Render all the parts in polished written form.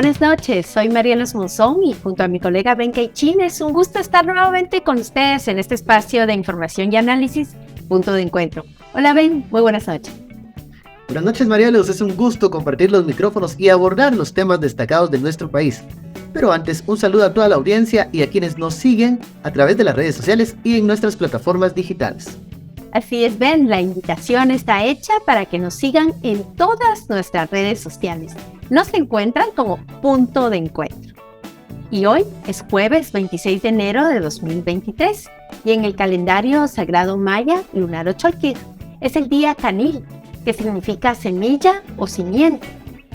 Buenas noches, soy Mariela Monzón y junto a mi colega Ben Chin es un gusto estar nuevamente con ustedes en este espacio de información y análisis, Punto de Encuentro. Hola Ben, muy buenas noches. Buenas noches Mariela, es un gusto compartir los micrófonos y abordar los temas destacados de nuestro país. Pero antes, un saludo a toda la audiencia y a quienes nos siguen a través de las redes sociales y en nuestras plataformas digitales. Así es, Ben, la invitación está hecha para que nos sigan en todas nuestras redes sociales. Nos encuentran como Punto de Encuentro. Y hoy es jueves 26 de enero de 2023 y en el calendario sagrado maya, lunar Ocholquir, es el día Canil, que significa semilla o simiente.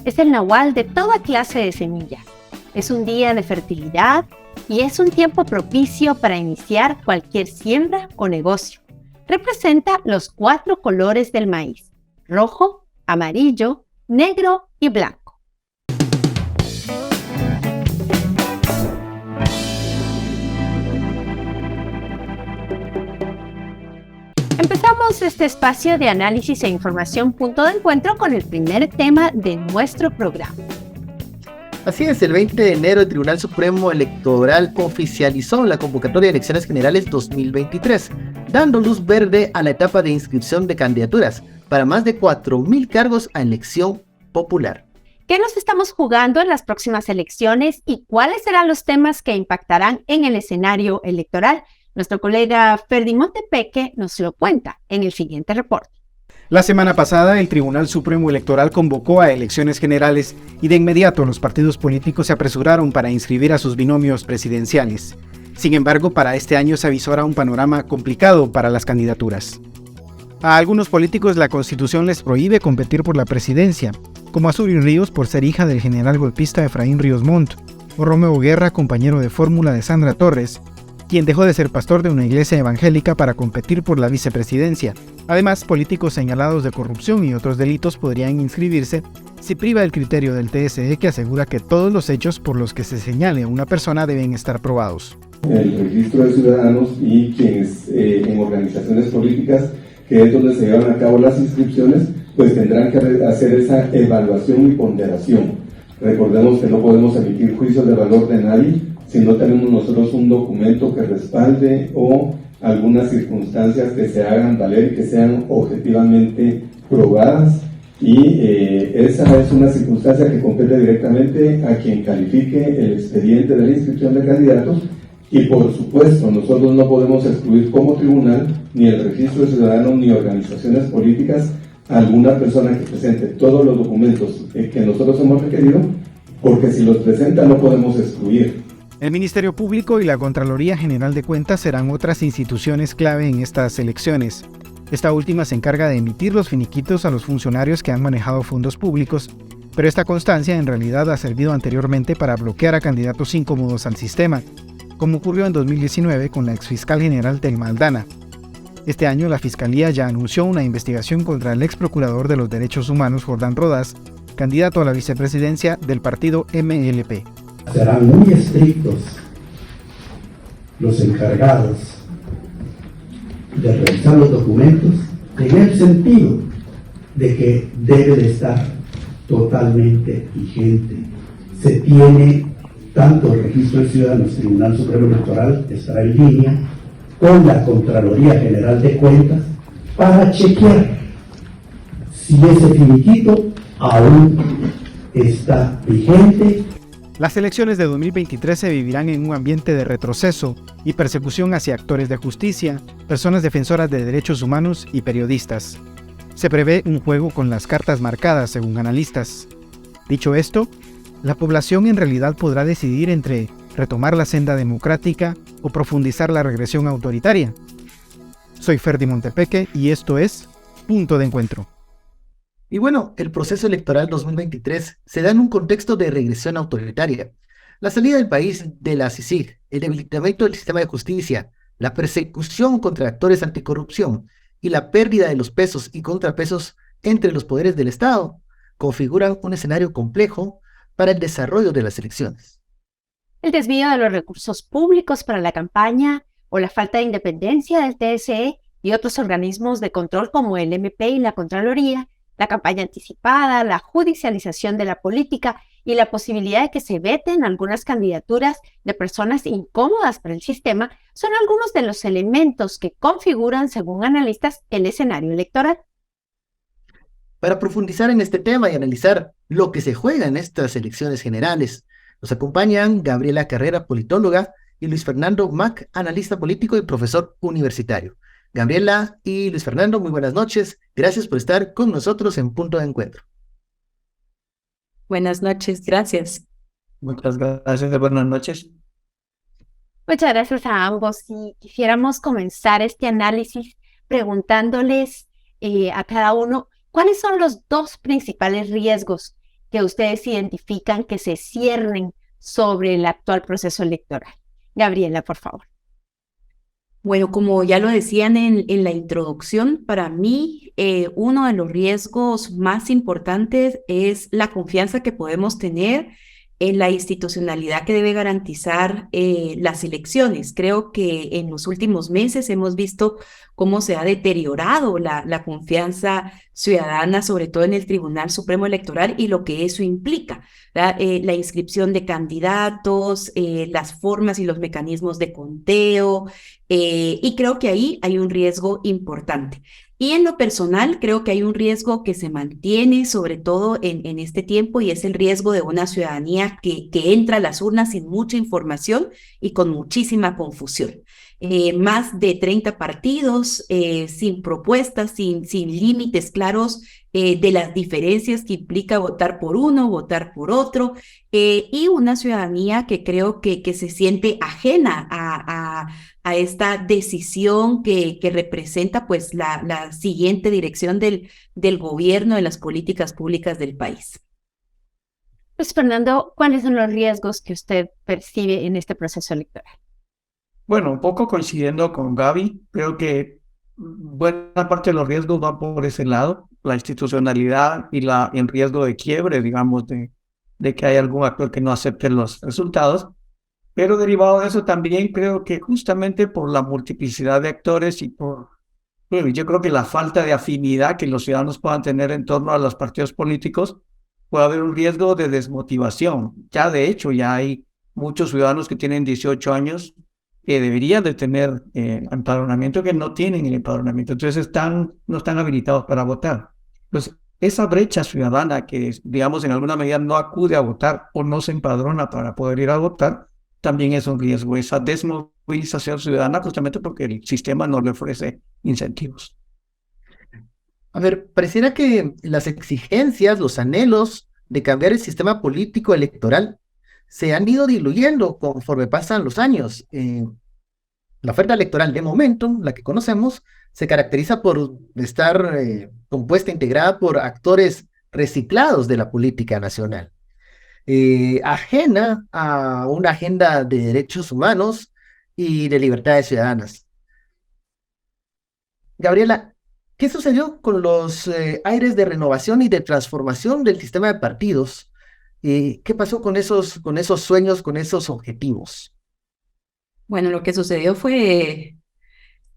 Es el nahual de toda clase de semilla. Es un día de fertilidad y es un tiempo propicio para iniciar cualquier siembra o negocio. Representa los 4 colores del maíz: rojo, amarillo, negro y blanco. Empezamos este espacio de análisis e información Punto de Encuentro con el primer tema de nuestro programa. Así es, el 20 de enero el Tribunal Supremo Electoral oficializó la convocatoria de elecciones generales 2023, dando luz verde a la etapa de inscripción de candidaturas para más de 4.000 cargos a elección popular. ¿Qué nos estamos jugando en las próximas elecciones y cuáles serán los temas que impactarán en el escenario electoral? Nuestro colega Ferdi Montepeque nos lo cuenta en el siguiente reporte. La semana pasada, el Tribunal Supremo Electoral convocó a elecciones generales y de inmediato los partidos políticos se apresuraron para inscribir a sus binomios presidenciales. Sin embargo, para este año se avisora un panorama complicado para las candidaturas. A algunos políticos la Constitución les prohíbe competir por la presidencia, como a Suri Ríos por ser hija del general golpista Efraín Ríos Montt, o Romeo Guerra, compañero de fórmula de Sandra Torres, quien dejó de ser pastor de una iglesia evangélica para competir por la vicepresidencia. Además, políticos señalados de corrupción y otros delitos podrían inscribirse si priva el criterio del TSE, que asegura que todos los hechos por los que se señale a una persona deben estar probados. El registro de ciudadanos y quienes en organizaciones políticas, que es donde se llevan a cabo las inscripciones, pues tendrán que hacer esa evaluación y ponderación. Recordemos que no podemos emitir juicios de valor de nadie si no tenemos nosotros un documento que respalde o algunas circunstancias que se hagan valer y que sean objetivamente probadas, y esa es una circunstancia que compete directamente a quien califique el expediente de la inscripción de candidatos. Y por supuesto, nosotros no podemos excluir como tribunal ni el registro de ciudadanos ni organizaciones políticas a alguna persona que presente todos los documentos que nosotros hemos requerido, porque si los presenta no podemos excluir. El Ministerio Público y la Contraloría General de Cuentas serán otras instituciones clave en estas elecciones. Esta última se encarga de emitir los finiquitos a los funcionarios que han manejado fondos públicos, pero esta constancia en realidad ha servido anteriormente para bloquear a candidatos incómodos al sistema, como ocurrió en 2019 con la exfiscal general Thelma Aldana. Este año la Fiscalía ya anunció una investigación contra el ex procurador de los derechos humanos Jordán Rodás, candidato a la vicepresidencia del partido MLP. Serán muy estrictos los encargados de revisar los documentos en el sentido de que debe de estar totalmente vigente. Se tiene tanto el registro de ciudadanos, Tribunal Supremo Electoral estará en línea con la Contraloría General de Cuentas para chequear si ese finiquito aún está vigente. Las elecciones de 2023 se vivirán en un ambiente de retroceso y persecución hacia actores de justicia, personas defensoras de derechos humanos y periodistas. Se prevé un juego con las cartas marcadas, según analistas. Dicho esto, la población en realidad podrá decidir entre retomar la senda democrática o profundizar la regresión autoritaria. Soy Ferdi Montepeque y esto es Punto de Encuentro. Y bueno, el proceso electoral 2023 se da en un contexto de regresión autoritaria. La salida del país de la CICIG, el debilitamiento del sistema de justicia, la persecución contra actores anticorrupción y la pérdida de los pesos y contrapesos entre los poderes del Estado configuran un escenario complejo para el desarrollo de las elecciones. El desvío de los recursos públicos para la campaña o la falta de independencia del TSE y otros organismos de control como el MP y la Contraloría, la campaña anticipada, la judicialización de la política y la posibilidad de que se veten algunas candidaturas de personas incómodas para el sistema son algunos de los elementos que configuran, según analistas, el escenario electoral. Para profundizar en este tema y analizar lo que se juega en estas elecciones generales, nos acompañan Gabriela Carrera, politóloga, y Luis Fernando Mac, analista político y profesor universitario. Gabriela y Luis Fernando, muy buenas noches. Gracias por estar con nosotros en Punto de Encuentro. Buenas noches, gracias. Muchas gracias, buenas noches. Muchas gracias a ambos y quisiéramos comenzar este análisis preguntándoles a cada uno cuáles son los dos principales riesgos que ustedes identifican que se ciernen sobre el actual proceso electoral. Gabriela, por favor. Bueno, como ya lo decían en la introducción, para mí uno de los riesgos más importantes es la confianza que podemos tener en la institucionalidad que debe garantizar las elecciones. Creo que en los últimos meses hemos visto cómo se ha deteriorado la confianza ciudadana, sobre todo en el Tribunal Supremo Electoral y lo que eso implica, la inscripción de candidatos, las formas y los mecanismos de conteo, y creo que ahí hay un riesgo importante. Y en lo personal, creo que hay un riesgo que se mantiene, sobre todo en este tiempo, y es el riesgo de una ciudadanía que entra a las urnas sin mucha información y con muchísima confusión. Más de 30 partidos, sin propuestas, sin límites claros de las diferencias que implica votar por uno, votar por otro, y una ciudadanía que creo que se siente ajena a esta decisión que representa pues la siguiente dirección del gobierno, de las políticas públicas del país. Pues Fernando, ¿cuáles son los riesgos que usted percibe en este proceso electoral? Bueno, un poco coincidiendo con Gaby, creo que buena parte de los riesgos van por ese lado, la institucionalidad y en riesgo de quiebre, digamos, de que hay algún actor que no acepte los resultados. Pero derivado de eso también creo que justamente por la multiplicidad de actores y yo creo que la falta de afinidad que los ciudadanos puedan tener en torno a los partidos políticos, puede haber un riesgo de desmotivación. Ya de hecho, ya hay muchos ciudadanos que tienen 18 años que deberían de tener empadronamiento, que no tienen el empadronamiento, entonces no están habilitados para votar. Entonces, esa brecha ciudadana que, digamos, en alguna medida no acude a votar o no se empadrona para poder ir a votar, también es un riesgo, esa desmovilización ciudadana, justamente porque el sistema no le ofrece incentivos. A ver, pareciera que las exigencias, los anhelos de cambiar el sistema político electoral se han ido diluyendo conforme pasan los años. La oferta electoral de momento, la que conocemos, se caracteriza por estar compuesta, integrada por actores reciclados de la política nacional, ajena a una agenda de derechos humanos y de libertades ciudadanas. Gabriela, ¿qué sucedió con los aires de renovación y de transformación del sistema de partidos? ¿Qué pasó con esos sueños, con esos objetivos? Bueno, lo que sucedió fue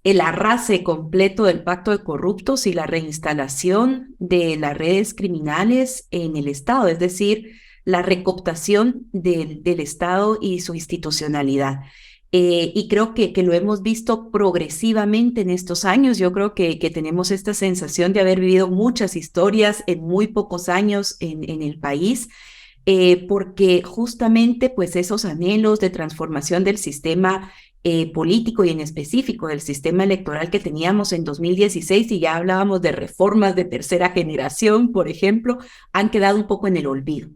el arrase completo del pacto de corruptos y la reinstalación de las redes criminales en el Estado, es decir, la recooptación del Estado y su institucionalidad. Y creo que lo hemos visto progresivamente en estos años. Yo creo que tenemos esta sensación de haber vivido muchas historias en muy pocos años en el país. Porque justamente pues esos anhelos de transformación del sistema político y en específico del sistema electoral que teníamos en 2016, y ya hablábamos de reformas de tercera generación, por ejemplo, han quedado un poco en el olvido.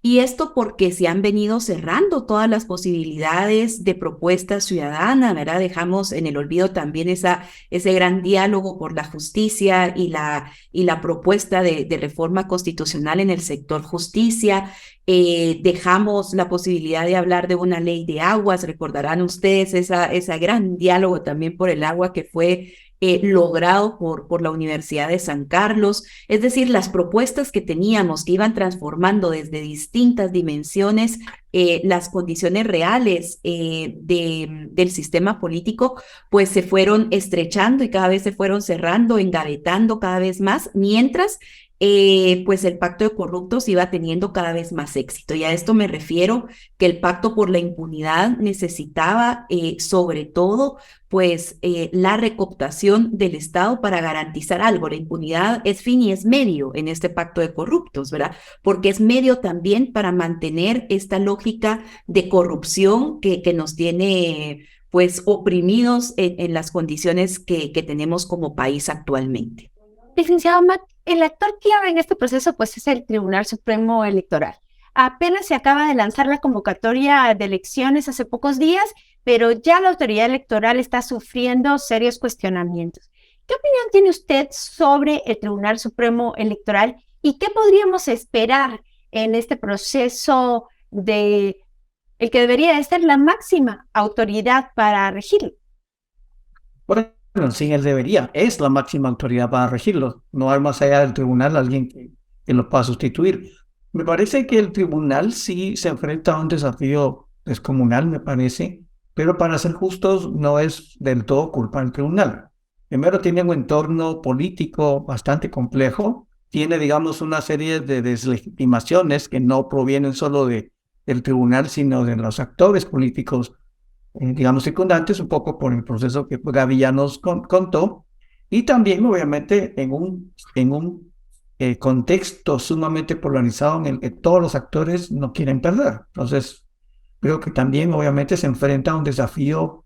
Y esto porque se han venido cerrando todas las posibilidades de propuesta ciudadana, ¿verdad? Dejamos en el olvido también ese gran diálogo por la justicia y la propuesta de reforma constitucional en el sector justicia. Dejamos la posibilidad de hablar de una ley de aguas. Recordarán ustedes ese gran diálogo también por el agua que fue logrado por la Universidad de San Carlos. Es decir, las propuestas que teníamos que iban transformando desde distintas dimensiones las condiciones reales del sistema político, pues se fueron estrechando y cada vez se fueron cerrando, engavetando cada vez más, mientras pues el pacto de corruptos iba teniendo cada vez más éxito. Y a esto me refiero que el pacto por la impunidad necesitaba sobre todo pues la recooptación del Estado para garantizar algo. La impunidad es fin y es medio en este pacto de corruptos, ¿verdad? Porque es medio también para mantener esta lógica de corrupción que nos tiene pues oprimidos en las condiciones que tenemos como país actualmente. Licenciado Mac, el actor clave en este proceso pues es el Tribunal Supremo Electoral. Apenas se acaba de lanzar la convocatoria de elecciones hace pocos días, pero ya la autoridad electoral está sufriendo serios cuestionamientos. ¿Qué opinión tiene usted sobre el Tribunal Supremo Electoral y qué podríamos esperar en este proceso de el que debería de ser la máxima autoridad para regirlo? Bueno, sí, él debería, es la máxima autoridad para regirlo. No hay más allá del tribunal alguien que lo pueda sustituir. Me parece que el tribunal sí se enfrenta a un desafío descomunal, me parece, pero para ser justos no es del todo culpa del tribunal. Primero tiene un entorno político bastante complejo, tiene, digamos, una serie de deslegitimaciones que no provienen solo del tribunal, sino de los actores políticos, digamos, circundantes, un poco por el proceso que Gaby ya nos contó, y también, obviamente, en un contexto sumamente polarizado en el que todos los actores no quieren perder. Entonces, creo que también, obviamente, se enfrenta a un desafío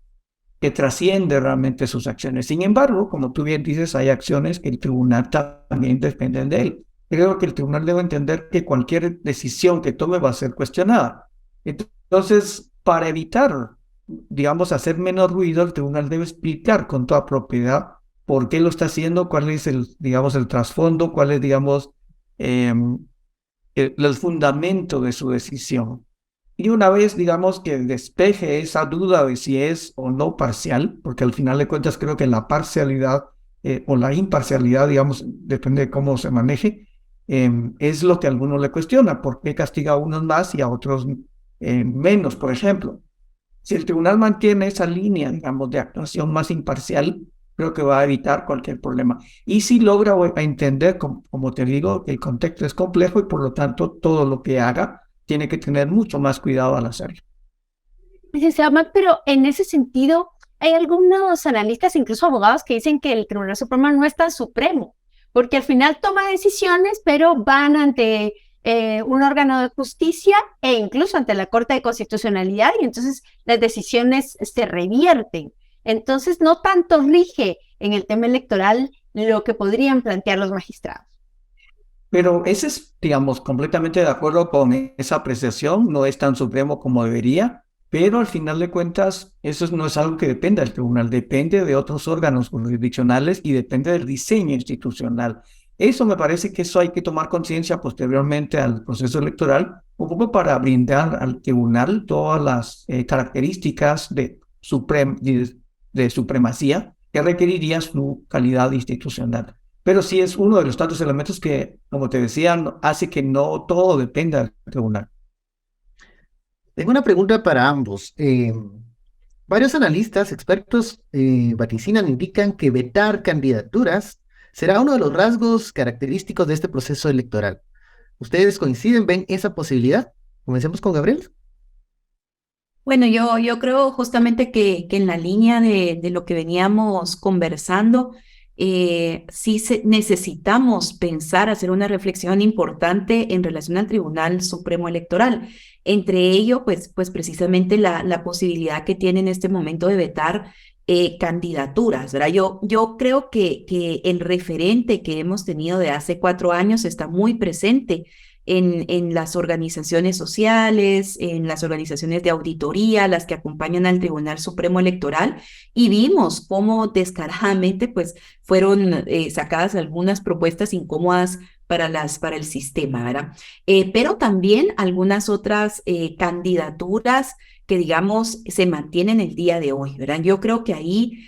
que trasciende realmente sus acciones. Sin embargo, como tú bien dices, hay acciones que el tribunal también dependen de él. Creo que el tribunal debe entender que cualquier decisión que tome va a ser cuestionada. Entonces, para evitar, digamos, hacer menos ruido, el tribunal debe explicar con toda propiedad por qué lo está haciendo, cuál es digamos, el trasfondo, cuál es, digamos, el fundamento de su decisión. Y una vez, digamos, que despeje esa duda de si es o no parcial, porque al final de cuentas creo que la parcialidad o la imparcialidad, digamos, depende de cómo se maneje, es lo que a algunos le cuestiona. ¿Por qué castiga a unos más y a otros menos, por ejemplo? Si el tribunal mantiene esa línea, digamos, de actuación más imparcial, creo que va a evitar cualquier problema. Y si logra entender, como te digo, que el contexto es complejo y por lo tanto todo lo que haga tiene que tener mucho más cuidado al hacerlo. Licenciado Mac, pero en ese sentido, hay algunos analistas, incluso abogados, que dicen que el Tribunal Supremo no es tan supremo, porque al final toma decisiones, pero van ante un órgano de justicia e incluso ante la Corte de Constitucionalidad, y entonces las decisiones se revierten. Entonces, no tanto rige en el tema electoral lo que podrían plantear los magistrados. Pero ese es, digamos, completamente de acuerdo con esa apreciación, no es tan supremo como debería, pero al final de cuentas eso no es algo que dependa del tribunal, depende de otros órganos jurisdiccionales y depende del diseño institucional. Eso me parece que eso hay que tomar conciencia posteriormente al proceso electoral, un poco para brindar al tribunal todas las características de supremacía que requeriría su calidad institucional. Pero sí es uno de los tantos elementos que, como te decía, hace que no todo dependa del tribunal. Tengo una pregunta para ambos. Varios analistas, expertos, vaticinan, indican que vetar candidaturas será uno de los rasgos característicos de este proceso electoral. ¿Ustedes coinciden? ¿Ven esa posibilidad? Comencemos con Gabriel. Bueno, yo creo justamente que en la línea de lo que veníamos conversando, sí necesitamos pensar, hacer una reflexión importante en relación al Tribunal Supremo Electoral. Entre ello, pues precisamente la posibilidad que tiene en este momento de vetar candidaturas, ¿verdad? Yo creo que el referente que hemos tenido de hace 4 años está muy presente en las organizaciones sociales, en las organizaciones de auditoría, las que acompañan al Tribunal Supremo Electoral, y vimos cómo descaradamente pues, fueron sacadas algunas propuestas incómodas para el sistema, ¿verdad? Pero también algunas otras candidaturas que, digamos, se mantienen el día de hoy, ¿verdad? Yo creo que ahí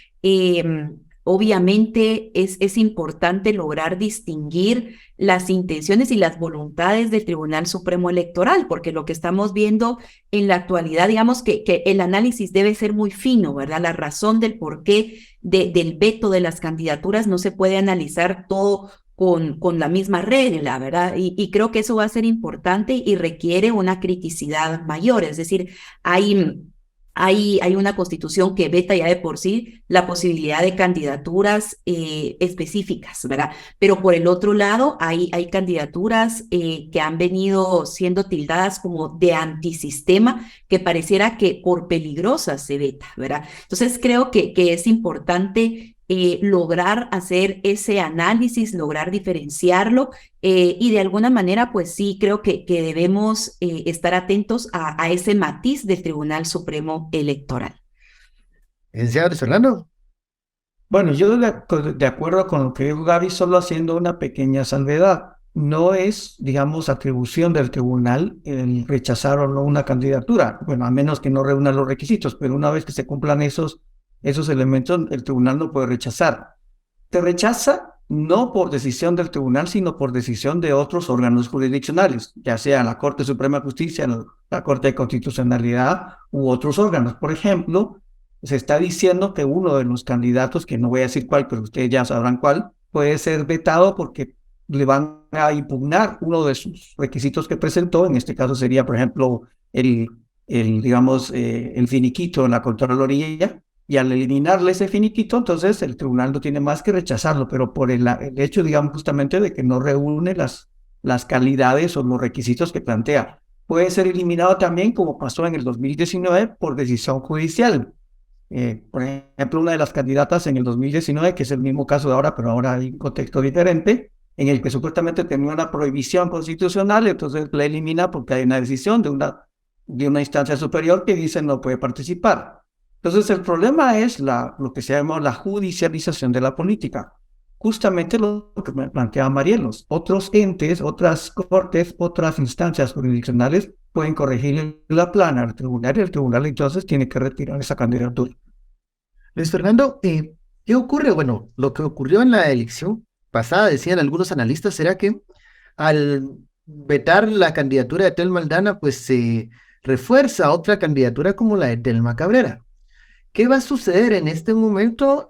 obviamente es importante lograr distinguir las intenciones y las voluntades del Tribunal Supremo Electoral, porque lo que estamos viendo en la actualidad, digamos que el análisis debe ser muy fino, ¿verdad? La razón del porqué del veto de las candidaturas no se puede analizar todo con la misma regla, ¿verdad? Y creo que eso va a ser importante y requiere una criticidad mayor, es decir, hay una constitución que veta ya de por sí la posibilidad de candidaturas específicas, ¿verdad? Pero por el otro lado, hay candidaturas que han venido siendo tildadas como de antisistema, que pareciera que por peligrosas se veta, ¿verdad? Entonces creo que es importante lograr hacer ese análisis, lograr diferenciarlo y de alguna manera, pues sí, creo que debemos estar atentos a ese matiz del Tribunal Supremo Electoral. Licenciado Luis Fernando. Bueno, yo de acuerdo con lo que dijo Gaby, solo haciendo una pequeña salvedad. No es, digamos, atribución del tribunal el rechazar o no una candidatura, bueno, a menos que no reúna los requisitos, pero una vez que se cumplan esos elementos, el tribunal no puede rechazar. Te rechaza no por decisión del tribunal, sino por decisión de otros órganos jurisdiccionales, ya sea la Corte Suprema de Justicia, la Corte de Constitucionalidad u otros órganos. Por ejemplo, se está diciendo que uno de los candidatos, que no voy a decir cuál, pero ustedes ya sabrán cuál, puede ser vetado porque le van a impugnar uno de sus requisitos que presentó. En este caso sería, por ejemplo, el finiquito en la Contraloría. Y al eliminarle ese finiquito, entonces el tribunal no tiene más que rechazarlo, pero por el hecho, digamos, justamente de que no reúne las calidades o los requisitos que plantea. Puede ser eliminado también, como pasó en el 2019, por decisión judicial. Por ejemplo, una de las candidatas en el 2019, que es el mismo caso de ahora, pero ahora hay un contexto diferente, en el que supuestamente tenía una prohibición constitucional, entonces la elimina porque hay una decisión de una instancia superior que dice no puede participar. Entonces, el problema es lo que se llama la judicialización de la política. Justamente lo que me planteaba Marielos. Otros entes, otras cortes, otras instancias jurisdiccionales pueden corregir la plana al tribunal y el tribunal entonces tiene que retirar esa candidatura. Luis Fernando, ¿qué ocurre? Bueno, lo que ocurrió en la elección pasada, decían algunos analistas, era que al vetar la candidatura de Telma Aldana, pues se refuerza otra candidatura como la de Telma Cabrera. ¿Qué va a suceder en este momento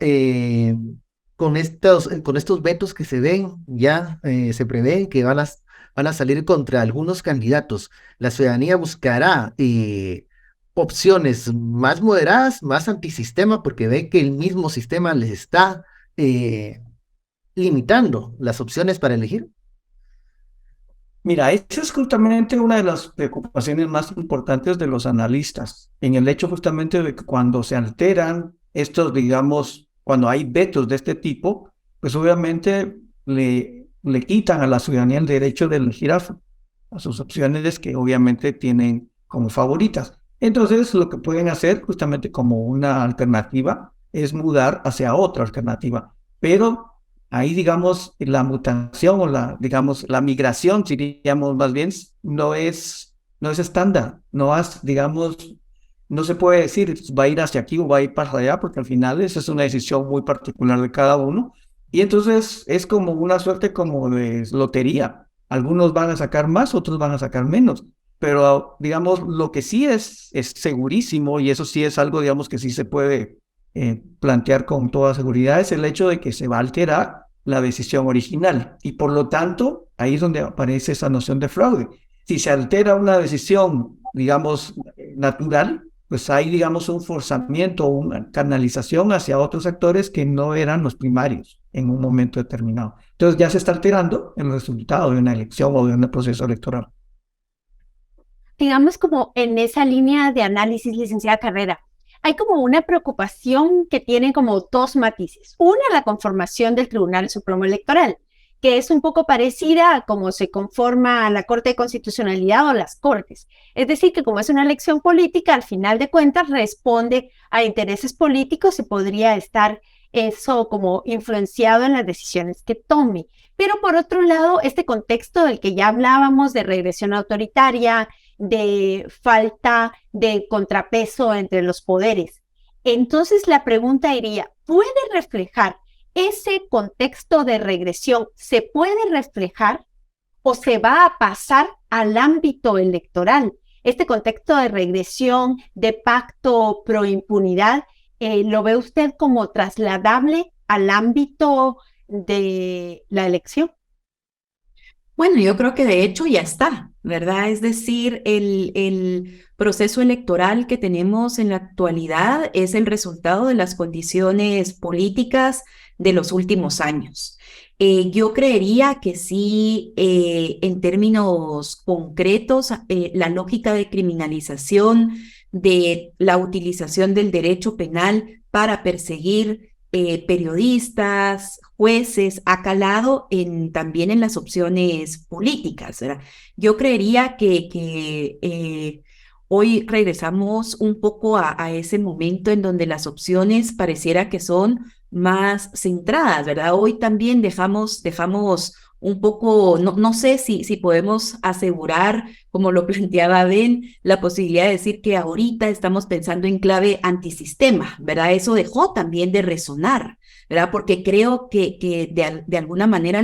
con estos vetos que se ven? Ya se prevén que van a salir contra algunos candidatos. La ciudadanía buscará opciones más moderadas, más antisistema, porque ve que el mismo sistema les está limitando las opciones para elegir. Mira, esa es justamente una de las preocupaciones más importantes de los analistas, en el hecho justamente de que cuando se alteran estos, digamos, cuando hay vetos de este tipo, pues obviamente le quitan a la ciudadanía el derecho de elegir a sus opciones que obviamente tienen como favoritas. Entonces, lo que pueden hacer justamente como una alternativa es mudar hacia otra alternativa, pero ahí, digamos, la mutación o la migración, diríamos más bien, no es estándar, digamos, no se puede decir va a ir hacia aquí o va a ir para allá, porque al final esa es una decisión muy particular de cada uno. Y entonces es como una suerte como de lotería. Algunos van a sacar más, otros van a sacar menos. Pero, digamos, lo que sí es segurísimo, y eso sí es algo, digamos, que sí se puede plantear con toda seguridad, es el hecho de que se va a alterar la decisión original y por lo tanto ahí es donde aparece esa noción de fraude. Si se altera una decisión, digamos, natural, pues hay, digamos, un forzamiento o una canalización hacia otros actores que no eran los primarios en un momento determinado. Entonces ya se está alterando el resultado de una elección o de un proceso electoral. Digamos como en esa línea de análisis, licenciada Carrera, hay como una preocupación que tiene como dos matices. Una, la conformación del Tribunal Supremo Electoral, que es un poco parecida a cómo se conforma la Corte de Constitucionalidad o las Cortes. Es decir, que como es una elección política, al final de cuentas responde a intereses políticos y podría estar eso como influenciado en las decisiones que tome. Pero por otro lado, este contexto del que ya hablábamos de regresión autoritaria, de falta de contrapeso entre los poderes. Entonces la pregunta iría, ¿puede reflejar ese contexto de regresión? ¿Se puede reflejar o se va a pasar al ámbito electoral? Este contexto de regresión, de pacto pro impunidad, ¿lo ve usted como trasladable al ámbito de la elección? Bueno, yo creo que de hecho ya está, ¿verdad? Es decir, el proceso electoral que tenemos en la actualidad es el resultado de las condiciones políticas de los últimos años. Yo creería que sí, en términos concretos, la lógica de criminalización, de la utilización del derecho penal para perseguir periodistas, jueces, ha calado también en las opciones políticas, ¿verdad? Yo creería que hoy regresamos un poco a ese momento en donde las opciones pareciera que son más centradas, ¿verdad? Hoy también dejamos un poco, no sé si podemos asegurar, como lo planteaba Ben, la posibilidad de decir que ahorita estamos pensando en clave antisistema, ¿verdad? Eso dejó también de resonar, ¿verdad? Porque creo que de alguna manera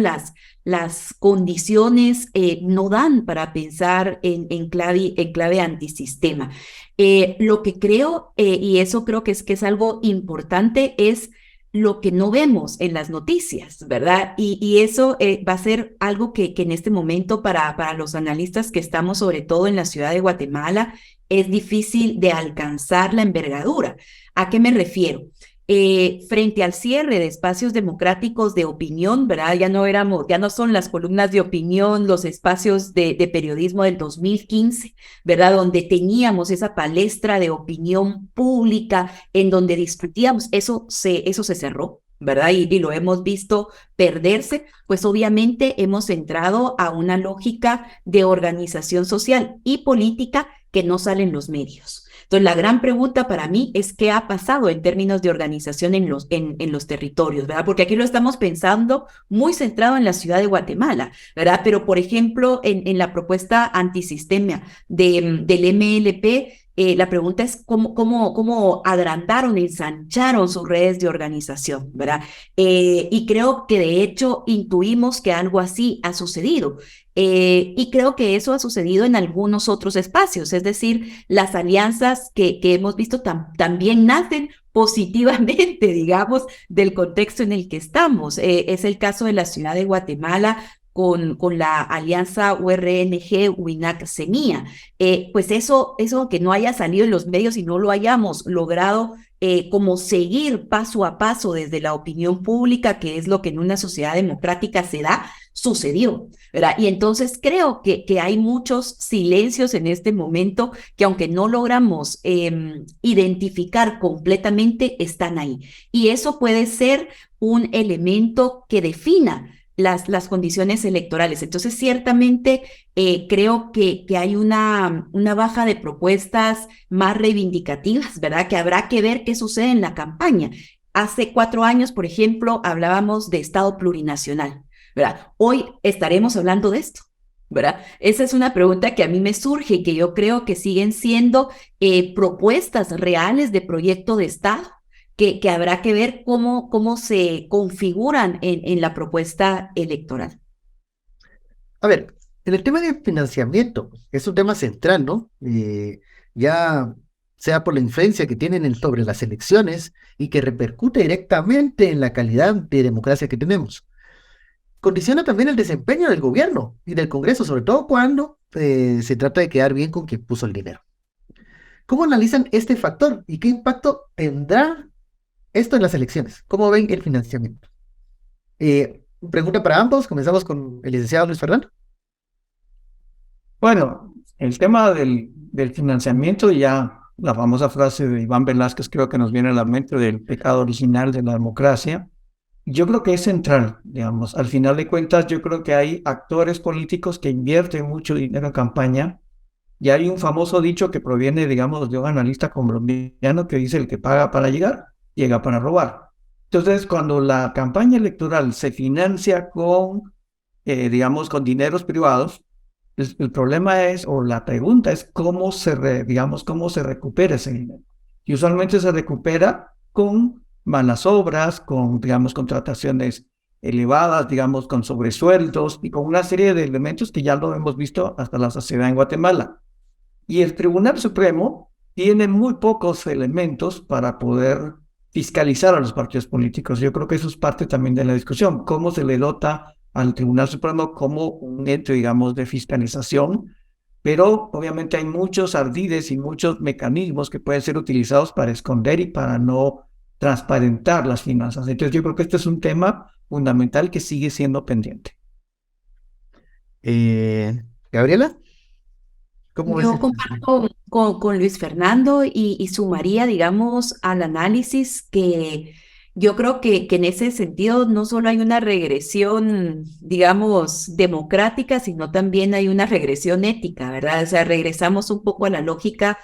las condiciones no dan para pensar en clave antisistema. Lo que creo, y eso creo que es algo importante, es lo que no vemos en las noticias, ¿verdad? Y eso va a ser algo que en este momento para los analistas que estamos sobre todo en la ciudad de Guatemala es difícil de alcanzar la envergadura. ¿A qué me refiero? Frente al cierre de espacios democráticos de opinión, ¿verdad? Ya no son las columnas de opinión, los espacios de periodismo del 2015, ¿verdad? Donde teníamos esa palestra de opinión pública en donde discutíamos, eso se cerró, ¿verdad? Y lo hemos visto perderse, pues obviamente hemos entrado a una lógica de organización social y política que no sale en los medios. Entonces, la gran pregunta para mí es qué ha pasado en términos de organización en los territorios, ¿verdad? Porque aquí lo estamos pensando muy centrado en la ciudad de Guatemala, ¿verdad? Pero, por ejemplo, en la propuesta antisistema del MLP, la pregunta es cómo agrandaron, ensancharon sus redes de organización, ¿verdad? Y creo que de hecho intuimos que algo así ha sucedido. Y creo que eso ha sucedido en algunos otros espacios, es decir, las alianzas que hemos visto también nacen positivamente, digamos, del contexto en el que estamos. Es el caso de la ciudad de Guatemala con la alianza URNG-WINAC-CENIA. Pues eso que no haya salido en los medios y no lo hayamos logrado como seguir paso a paso desde la opinión pública, que es lo que en una sociedad democrática se da, sucedió, ¿verdad? Y entonces creo que hay muchos silencios en este momento que aunque no logramos identificar completamente, están ahí. Y eso puede ser un elemento que defina las condiciones electorales. Entonces, ciertamente creo que hay una baja de propuestas más reivindicativas, ¿verdad? Que habrá que ver qué sucede en la campaña. Hace 4 años, por ejemplo, hablábamos de Estado plurinacional, ¿verdad? Hoy estaremos hablando de esto, ¿verdad? Esa es una pregunta que a mí me surge y que yo creo que siguen siendo propuestas reales de proyecto de Estado que habrá que ver cómo se configuran en la propuesta electoral. A ver, en el tema de financiamiento, es un tema central, ¿no? Ya sea por la influencia que tienen sobre las elecciones y que repercute directamente en la calidad de democracia que tenemos. Condiciona también el desempeño del gobierno y del Congreso, sobre todo cuando se trata de quedar bien con quien puso el dinero. ¿Cómo analizan este factor y qué impacto tendrá esto en las elecciones? ¿Cómo ven el financiamiento? Pregunta para ambos. Comenzamos con el licenciado Luis Fernando. Bueno, el tema del financiamiento, ya la famosa frase de Iván Velázquez creo que nos viene a la mente del pecado original de la democracia. Yo creo que es central, digamos. Al final de cuentas, yo creo que hay actores políticos que invierten mucho dinero en campaña. Y hay un famoso dicho que proviene, digamos, de un analista colombiano que dice: el que paga para llegar, llega para robar. Entonces, cuando la campaña electoral se financia con, digamos, con dineros privados, el problema es, o la pregunta es, cómo se recupera ese dinero. Y usualmente se recupera con malas obras, con, digamos, contrataciones elevadas, digamos, con sobresueldos y con una serie de elementos que ya lo hemos visto hasta la saciedad en Guatemala. Y el Tribunal Supremo tiene muy pocos elementos para poder fiscalizar a los partidos políticos. Yo creo que eso es parte también de la discusión, cómo se le dota al Tribunal Supremo como un ente, digamos, de fiscalización, pero obviamente hay muchos ardides y muchos mecanismos que pueden ser utilizados para esconder y para no transparentar las finanzas. Entonces yo creo que este es un tema fundamental que sigue siendo pendiente. Gabriela, ¿cómo ves? Yo comparto con Luis Fernando y sumaría, digamos, al análisis que yo creo que en ese sentido no solo hay una regresión, digamos, democrática, sino también hay una regresión ética, ¿verdad? O sea, regresamos un poco a la lógica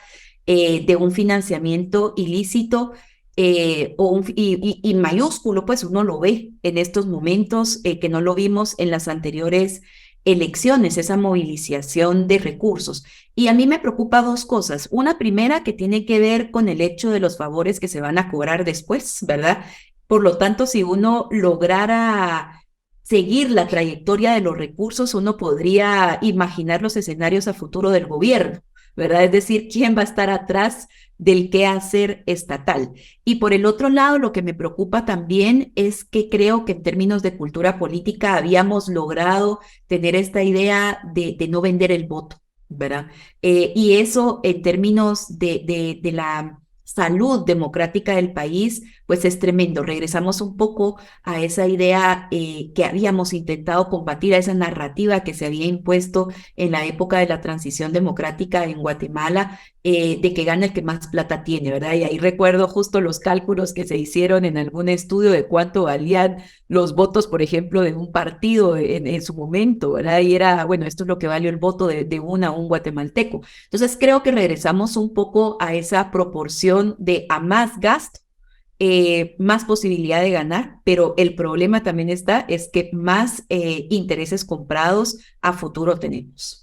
de un financiamiento ilícito y mayúsculo, pues uno lo ve en estos momentos que no lo vimos en las anteriores elecciones, esa movilización de recursos. Y a mí me preocupa dos cosas. Una primera que tiene que ver con el hecho de los favores que se van a cobrar después, ¿verdad? Por lo tanto, si uno lograra seguir la trayectoria de los recursos, uno podría imaginar los escenarios a futuro del gobierno, ¿verdad? Es decir, quién va a estar atrás del quehacer estatal. Y por el otro lado, lo que me preocupa también es que creo que en términos de cultura política habíamos logrado tener esta idea de no vender el voto, ¿verdad? Y eso en términos de la salud democrática del país, pues es tremendo. Regresamos un poco a esa idea que habíamos intentado combatir, a esa narrativa que se había impuesto en la época de la transición democrática en Guatemala, de que gana el que más plata tiene, ¿verdad? Y ahí recuerdo justo los cálculos que se hicieron en algún estudio de cuánto valían los votos, por ejemplo, de un partido en su momento, ¿verdad? Y era, bueno, esto es lo que valió el voto de un guatemalteco. Entonces creo que regresamos un poco a esa proporción de a más gasto, más posibilidad de ganar, pero el problema también es que más intereses comprados a futuro tenemos.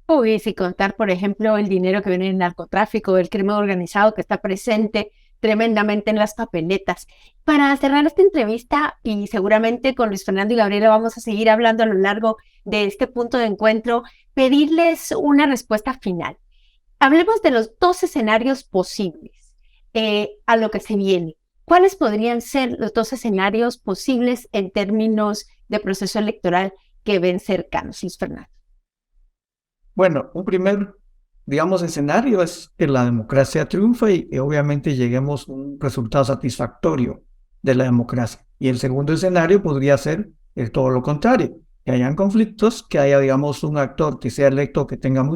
Uy, sin contar, por ejemplo, el dinero que viene del narcotráfico, del crimen organizado que está presente tremendamente en las papeletas. Para cerrar esta entrevista, y seguramente con Luis Fernando y Gabriela vamos a seguir hablando a lo largo de este punto de encuentro, pedirles una respuesta final. Hablemos de los dos escenarios posibles a lo que se viene. ¿Cuáles podrían ser los dos escenarios posibles en términos de proceso electoral que ven cercanos, Luis Fernando? Bueno, un primer, digamos, escenario es que la democracia triunfe y obviamente lleguemos a un resultado satisfactorio de la democracia. Y el segundo escenario podría ser todo lo contrario, que hayan conflictos, que haya, digamos, un actor que sea electo que tenga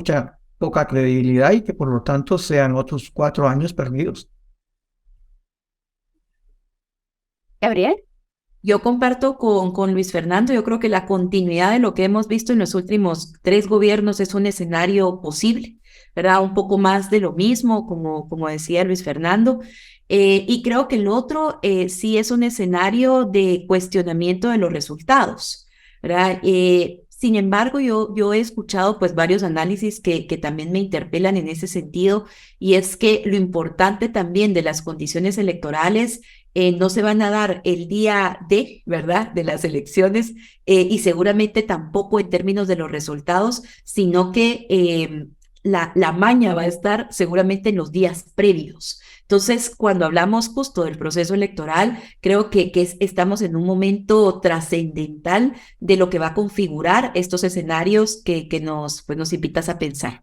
poca credibilidad y que por lo tanto sean otros 4 años perdidos. Gabriel. Yo comparto con Luis Fernando, yo creo que la continuidad de lo que hemos visto en los últimos 3 gobiernos es un escenario posible, ¿verdad? Un poco más de lo mismo, como decía Luis Fernando. Y creo que el otro sí es un escenario de cuestionamiento de los resultados, ¿verdad? Sin embargo, yo he escuchado pues varios análisis que también me interpelan en ese sentido, y es que lo importante también de las condiciones electorales no se van a dar el día de, ¿verdad?, de las elecciones, y seguramente tampoco en términos de los resultados, sino que la maña va a estar seguramente en los días previos. Entonces, cuando hablamos justo del proceso electoral, creo que estamos en un momento trascendental de lo que va a configurar estos escenarios que nos invitas a pensar.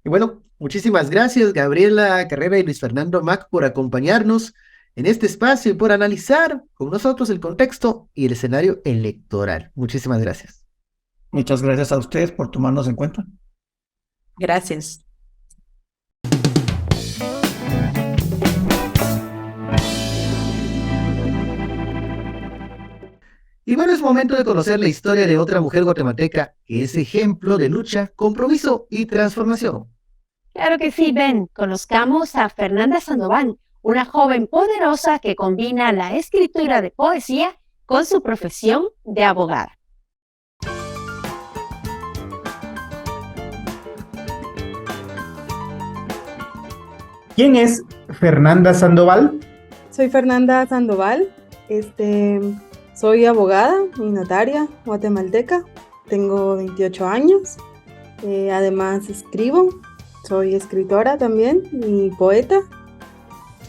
Y bueno, muchísimas gracias, Gabriela Carrera y Luis Fernando Mac, por acompañarnos en este espacio y por analizar con nosotros el contexto y el escenario electoral. Muchísimas gracias. Muchas gracias a ustedes por tomarnos en cuenta. Gracias. Y bueno, es momento de conocer la historia de otra mujer guatemalteca que es ejemplo de lucha, compromiso y transformación. Claro que sí, Ben. Conozcamos a Fernanda Sandoval, una joven poderosa que combina la escritura de poesía con su profesión de abogada. ¿Quién es Fernanda Sandoval? Soy Fernanda Sandoval, soy abogada y notaria guatemalteca, tengo 28 años, además escribo, soy escritora también y poeta.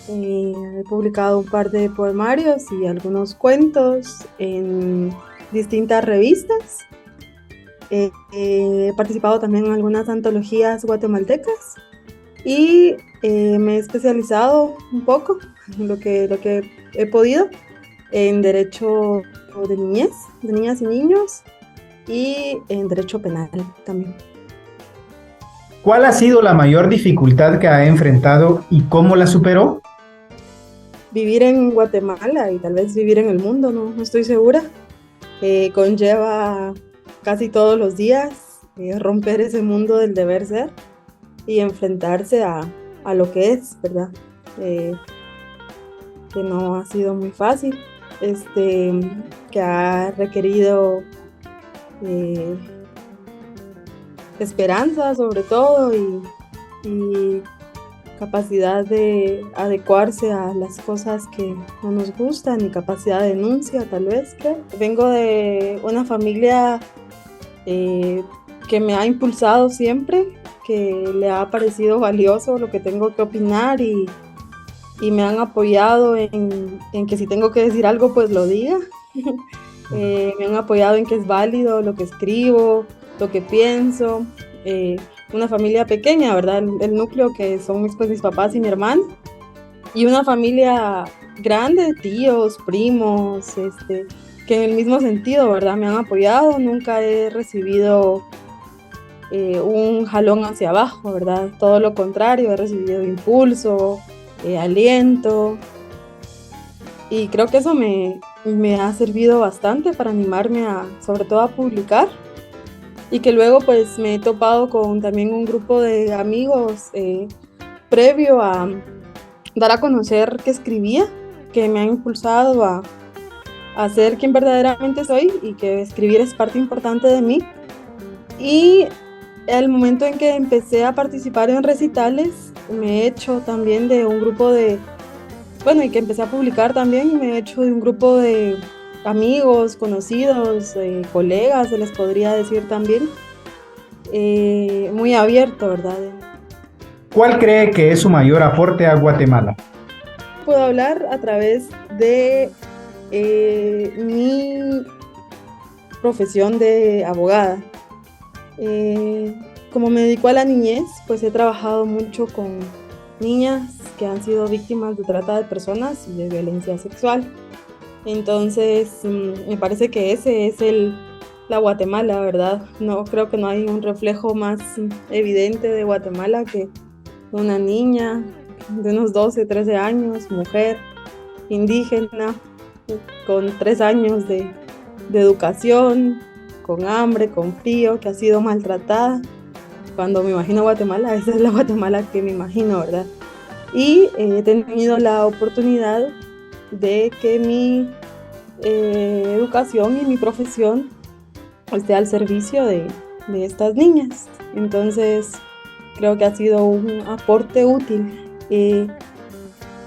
He publicado un par de poemarios y algunos cuentos en distintas revistas. He participado también en algunas antologías guatemaltecas y me he especializado un poco en lo que he podido en derecho de niñez, de niñas y niños, y en derecho penal también. ¿Cuál ha sido la mayor dificultad que ha enfrentado y cómo la superó? Vivir en Guatemala y tal vez vivir en el mundo, no estoy segura. Conlleva casi todos los días romper ese mundo del deber ser y enfrentarse a lo que es, ¿verdad? Que no ha sido muy fácil, que ha requerido esperanza sobre todo y capacidad de adecuarse a las cosas que no nos gustan y capacidad de denuncia tal vez. Vengo de una familia que me ha impulsado siempre, que le ha parecido valioso lo que tengo que opinar y me han apoyado en que si tengo que decir algo pues lo diga. Me han apoyado en que es válido lo que escribo, lo que pienso. Una familia pequeña, ¿verdad? El núcleo que son mis papás y mi hermano. Y una familia grande, tíos, primos, que en el mismo sentido, ¿verdad? Me han apoyado. Nunca he recibido un jalón hacia abajo, ¿verdad? Todo lo contrario, he recibido impulso, aliento. Y creo que eso me ha servido bastante para animarme sobre todo a publicar. Y que luego pues me he topado con también un grupo de amigos previo a dar a conocer que escribía, que me han impulsado a ser quien verdaderamente soy y que escribir es parte importante de mí. Y el momento en que empecé a participar en recitales, me he hecho también de un grupo y que empecé a publicar también, me he hecho de un grupo de amigos, conocidos, colegas, se les podría decir también, muy abierto, ¿verdad? ¿Cuál cree que es su mayor aporte a Guatemala? Puedo hablar a través de mi profesión de abogada. Como me dedico a la niñez, pues he trabajado mucho con niñas que han sido víctimas de trata de personas y de violencia sexual. Entonces, me parece que ese es la Guatemala, ¿verdad? No, creo que no hay un reflejo más evidente de Guatemala que una niña de unos 12, 13 años, mujer, indígena, con 3 años de educación, con hambre, con frío, que ha sido maltratada. Cuando me imagino Guatemala, esa es la Guatemala que me imagino, ¿verdad? Y he tenido la oportunidad de que mi educación y mi profesión esté al servicio de estas niñas. Entonces, creo que ha sido un aporte útil, que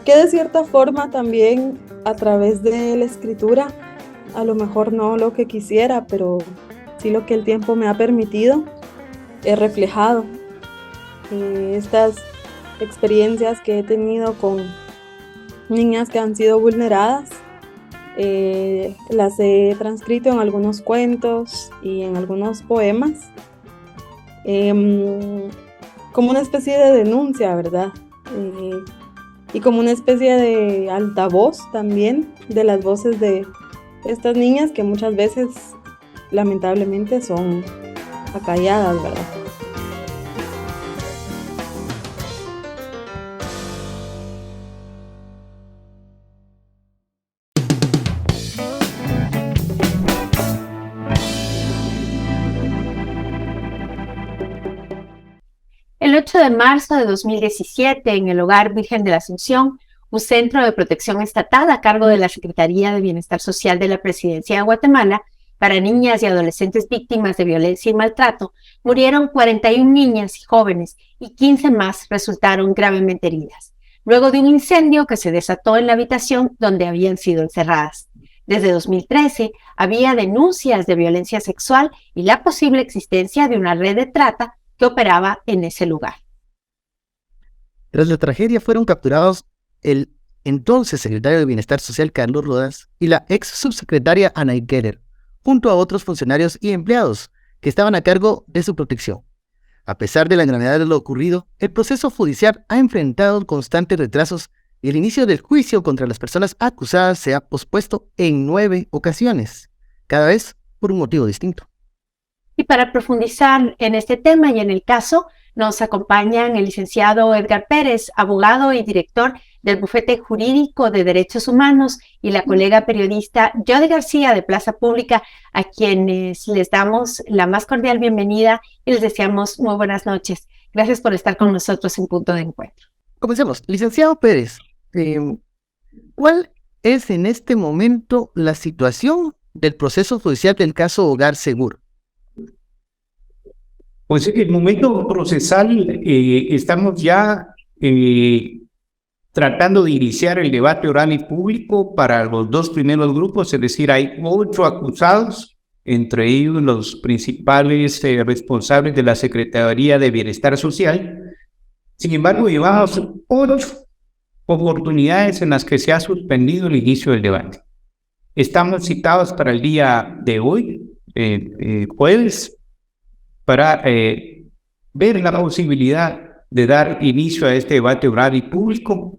de cierta forma también a través de la escritura, a lo mejor no lo que quisiera, pero sí lo que el tiempo me ha permitido, he reflejado estas experiencias que he tenido con niñas que han sido vulneradas. Las he transcrito en algunos cuentos y en algunos poemas, como una especie de denuncia, ¿verdad? Y como una especie de altavoz también de las voces de estas niñas que muchas veces lamentablemente son acalladas, ¿verdad? El 8 de marzo de 2017, en el Hogar Virgen de la Asunción, un centro de protección estatal a cargo de la Secretaría de Bienestar Social de la Presidencia de Guatemala para niñas y adolescentes víctimas de violencia y maltrato, murieron 41 niñas y jóvenes y 15 más resultaron gravemente heridas, luego de un incendio que se desató en la habitación donde habían sido encerradas. Desde 2013 había denuncias de violencia sexual y la posible existencia de una red de trata que operaba en ese lugar. Tras la tragedia fueron capturados el entonces secretario de Bienestar Social Carlos Rodas y la ex subsecretaria Anaí Keller, junto a otros funcionarios y empleados que estaban a cargo de su protección. A pesar de la gravedad de lo ocurrido, el proceso judicial ha enfrentado constantes retrasos y el inicio del juicio contra las personas acusadas se ha pospuesto en 9 ocasiones, cada vez por un motivo distinto. Y para profundizar en este tema y en el caso, nos acompañan el licenciado Edgar Pérez, abogado y director del Bufete Jurídico de Derechos Humanos, y la colega periodista Yode García de Plaza Pública, a quienes les damos la más cordial bienvenida y les deseamos muy buenas noches. Gracias por estar con nosotros en Punto de Encuentro. Comencemos. Licenciado Pérez, ¿cuál es en este momento la situación del proceso judicial del caso Hogar Seguro? Pues en el momento procesal estamos ya tratando de iniciar el debate oral y público para los 2 primeros grupos, es decir, hay 8 acusados, entre ellos los principales responsables de la Secretaría de Bienestar Social. Sin embargo, llevamos 8 oportunidades en las que se ha suspendido el inicio del debate. Estamos citados para el día de hoy, jueves, para ver la posibilidad de dar inicio a este debate oral y público,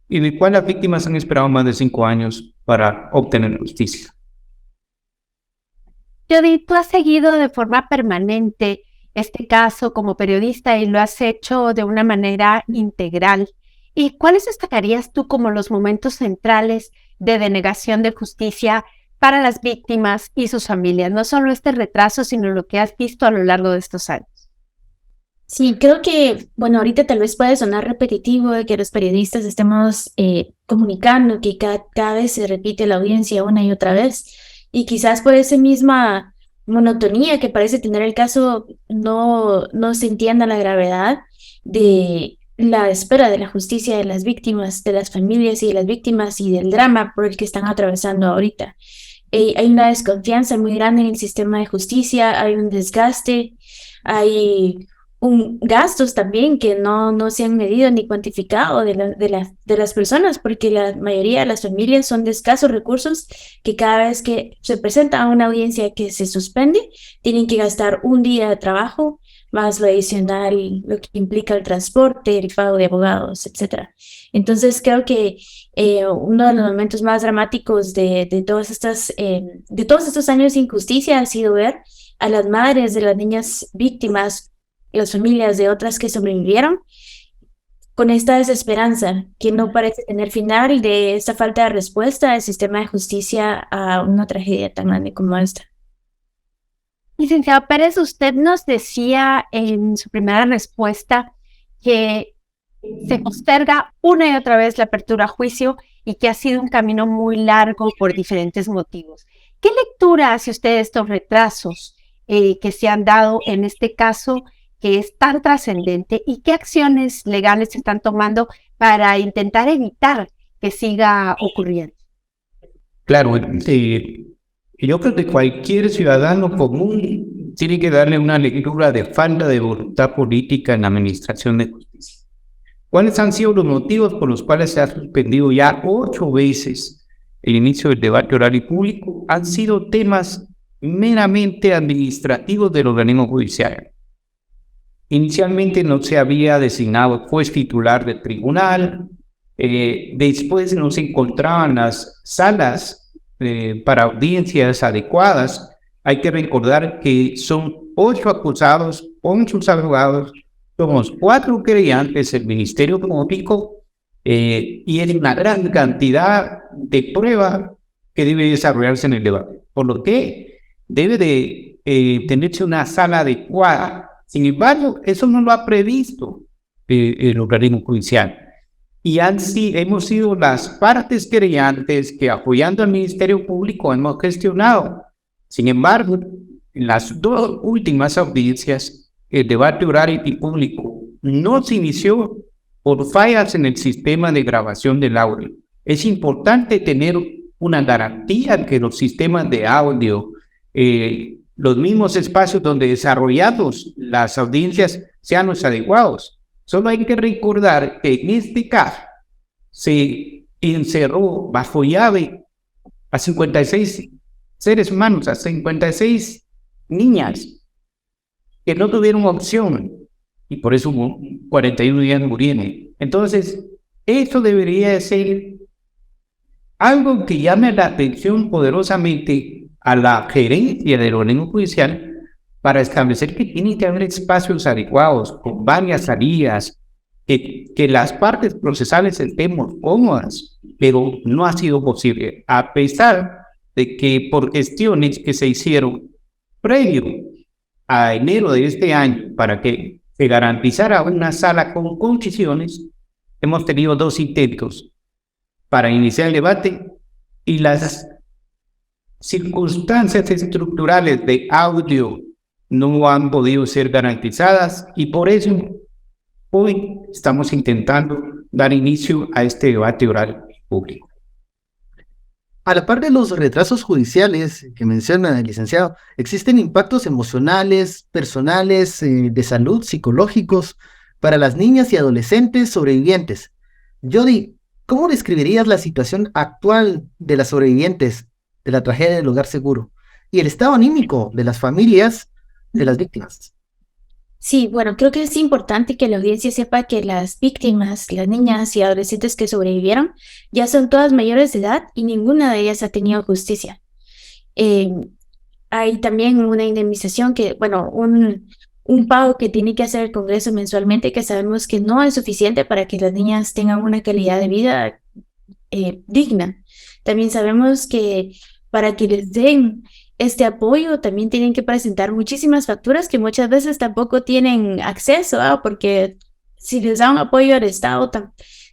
en el cual las víctimas han esperado más de 5 años para obtener justicia. Yodi, tú has seguido de forma permanente este caso como periodista y lo has hecho de una manera integral. ¿Y cuáles destacarías tú como los momentos centrales de denegación de justicia para las víctimas y sus familias? No solo este retraso, sino lo que has visto a lo largo de estos años. Sí, creo que, bueno, ahorita tal vez puede sonar repetitivo de que los periodistas estemos comunicando, que cada vez se repite la audiencia una y otra vez, y quizás por esa misma monotonía que parece tener el caso, no se entienda la gravedad de la espera de la justicia de las víctimas, de las familias y de las víctimas y del drama por el que están atravesando ahorita. Hay una desconfianza muy grande en el sistema de justicia, hay un desgaste, hay gastos también que no se han medido ni cuantificado de las personas, porque la mayoría de las familias son de escasos recursos que cada vez que se presenta a una audiencia que se suspende, tienen que gastar un día de trabajo, más lo adicional, lo que implica el transporte, el pago de abogados, etc. Entonces creo que uno de los momentos más dramáticos de todos estos años de injusticia ha sido ver a las madres de las niñas víctimas, las familias de otras que sobrevivieron, con esta desesperanza que no parece tener final, de esta falta de respuesta del sistema de justicia a una tragedia tan grande como esta. Licenciado Pérez, usted nos decía en su primera respuesta que se posterga una y otra vez la apertura a juicio y que ha sido un camino muy largo por diferentes motivos. ¿Qué lectura hace usted de estos retrasos que se han dado en este caso, que es tan trascendente, y qué acciones legales se están tomando para intentar evitar que siga ocurriendo? Claro, yo creo que cualquier ciudadano común tiene que darle una lectura de falta de voluntad política en la administración de justicia. ¿Cuáles han sido los motivos por los cuales se ha suspendido ya 8 veces el inicio del debate oral y público? Han sido temas meramente administrativos del organismo judicial. Inicialmente no se había designado juez titular del tribunal, después no se encontraban las salas para audiencias adecuadas. Hay que recordar que son 8 acusados, 11 abogados, somos 4 querellantes, el Ministerio Público, y hay una gran cantidad de pruebas que debe desarrollarse en el debate, por lo que debe de tenerse una sala adecuada. Sin embargo, eso no lo ha previsto el organismo judicial. Y hemos sido las partes querellantes que, apoyando al Ministerio Público, hemos gestionado. Sin embargo, en las 2 últimas audiencias, el debate oral y público no se inició por fallas en el sistema de grabación del audio. Es importante tener una garantía que los sistemas de audio, los mismos espacios donde desarrollamos las audiencias, sean los adecuados. Solo hay que recordar que en este caso se encerró bajo llave a 56 seres humanos, a 56 niñas que no tuvieron opción y por eso 41 días murieron. Entonces, esto debería ser algo que llame la atención poderosamente a la gerencia del orden judicial para establecer que tiene que haber espacios adecuados, con varias salidas, que las partes procesales estemos cómodas, pero no ha sido posible, a pesar de que por gestiones que se hicieron previo a enero de este año para que se garantizara una sala con condiciones, hemos tenido 2 intentos para iniciar el debate y las circunstancias estructurales de audio no han podido ser garantizadas y por eso hoy estamos intentando dar inicio a este debate oral público. A la par de los retrasos judiciales que menciona el licenciado, existen impactos emocionales, personales, de salud, psicológicos para las niñas y adolescentes sobrevivientes. Jody, ¿cómo describirías la situación actual de las sobrevivientes de la tragedia del Hogar Seguro y el estado anímico de las familias de las víctimas? Sí, bueno, creo que es importante que la audiencia sepa que las víctimas, las niñas y adolescentes que sobrevivieron, ya son todas mayores de edad y ninguna de ellas ha tenido justicia. Hay también una indemnización que, bueno, un pago que tiene que hacer el Congreso mensualmente, que sabemos que no es suficiente para que las niñas tengan una calidad de vida digna. También sabemos que para que les den este apoyo también tienen que presentar muchísimas facturas que muchas veces tampoco tienen acceso, porque si les da un apoyo al Estado,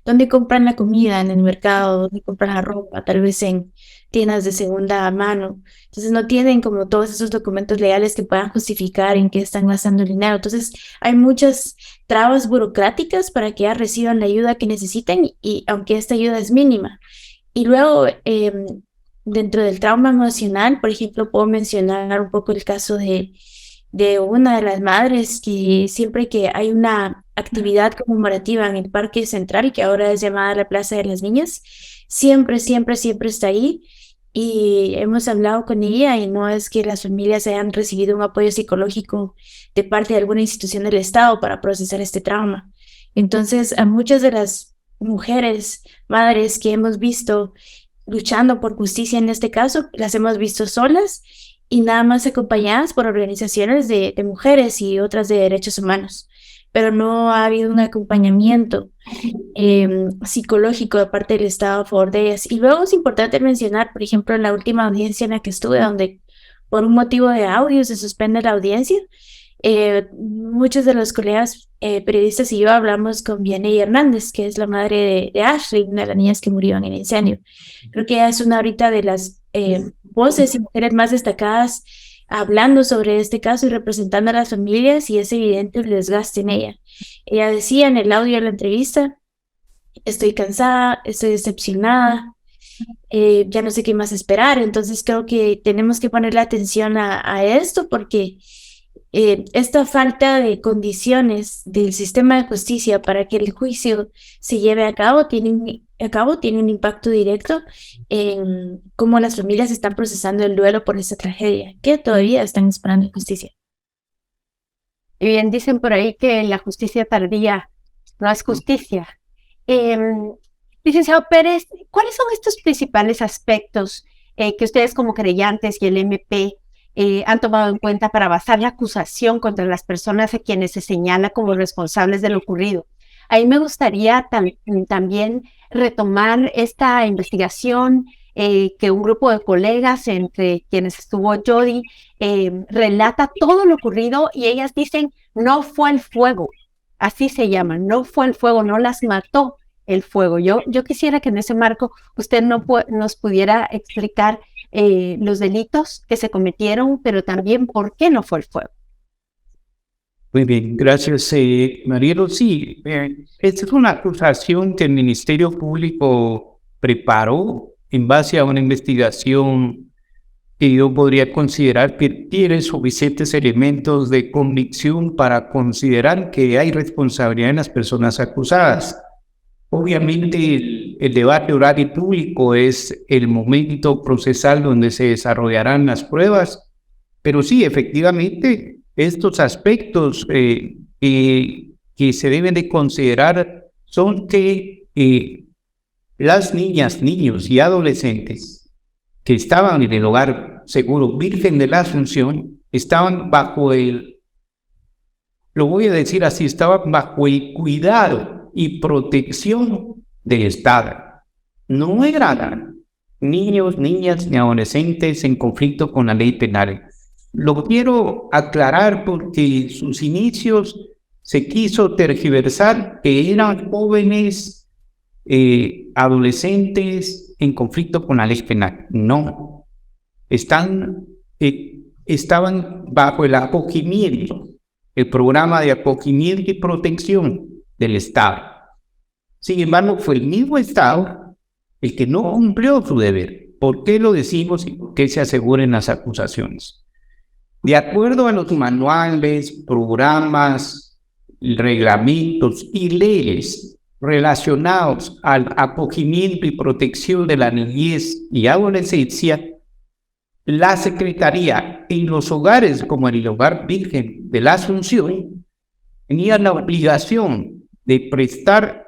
¿dónde compran la comida? En el mercado, ¿dónde compran la ropa? Tal vez en tiendas de segunda mano. Entonces no tienen como todos esos documentos legales que puedan justificar en qué están gastando el dinero. Entonces hay muchas trabas burocráticas para que ellas reciban la ayuda que necesitan y aunque esta ayuda es mínima. Y luego dentro del trauma emocional, por ejemplo, puedo mencionar un poco el caso de una de las madres que siempre que hay una actividad conmemorativa en el Parque Central, que ahora es llamada la Plaza de las Niñas, siempre está ahí y hemos hablado con ella y no es que las familias hayan recibido un apoyo psicológico de parte de alguna institución del Estado para procesar este trauma. Entonces, a muchas de las mujeres, madres que hemos visto luchando por justicia en este caso, las hemos visto solas y nada más acompañadas por organizaciones de mujeres y otras de derechos humanos, pero no ha habido un acompañamiento psicológico de parte del Estado a favor de ellas. Y luego es importante mencionar, por ejemplo, en la última audiencia en la que estuve, donde por un motivo de audio se suspende la audiencia, muchos de los colegas periodistas y yo hablamos con Vianney Hernández, que es la madre de Ashley, una de las niñas que murió en el incendio. Creo que ella es una ahorita de las voces y mujeres más destacadas hablando sobre este caso y representando a las familias, y es evidente el desgaste en ella. Ella decía en el audio de la entrevista: estoy cansada, estoy decepcionada, ya no sé qué más esperar. Entonces creo que tenemos que ponerle atención a esto porque esta falta de condiciones del sistema de justicia para que el juicio se lleve a cabo tiene un impacto directo en cómo las familias están procesando el duelo por esta tragedia, que todavía están esperando justicia. Y bien, dicen por ahí que la justicia tardía no es justicia. Licenciado Pérez, ¿cuáles son estos principales aspectos que ustedes como querellantes y el MP han tomado en cuenta para basar la acusación contra las personas a quienes se señala como responsables de lo ocurrido? Ahí me gustaría también retomar esta investigación que un grupo de colegas, entre quienes estuvo Jody, relata todo lo ocurrido y ellas dicen: no fue el fuego, así se llama, no fue el fuego, no las mató el fuego. Yo quisiera que en ese marco usted nos pudiera explicar los delitos que se cometieron, pero también por qué no fue el fuego. Muy bien, gracias, Marielo. Sí, esta es una acusación que el Ministerio Público preparó en base a una investigación que yo podría considerar que tiene suficientes elementos de convicción para considerar que hay responsabilidad en las personas acusadas. Obviamente el debate oral y público es el momento procesal donde se desarrollarán las pruebas, pero sí, efectivamente, estos aspectos que se deben de considerar son que las niñas, niños y adolescentes que estaban en el hogar seguro Virgen de la Asunción estaban bajo lo voy a decir así, estaban bajo el cuidado y protección del Estado. No eran niños, niñas ni adolescentes en conflicto con la ley penal. Lo quiero aclarar porque sus inicios se quiso tergiversar que eran jóvenes, adolescentes en conflicto con la ley penal. No, estaban bajo el acogimiento, el programa de acogimiento y protección del Estado. Sin embargo, fue el mismo Estado el que no cumplió su deber. ¿Por qué lo decimos y por qué se aseguran las acusaciones? De acuerdo a los manuales, programas, reglamentos y leyes relacionados al acogimiento y protección de la niñez y adolescencia, la Secretaría en los hogares como en el Hogar Virgen de la Asunción tenía la obligación de prestar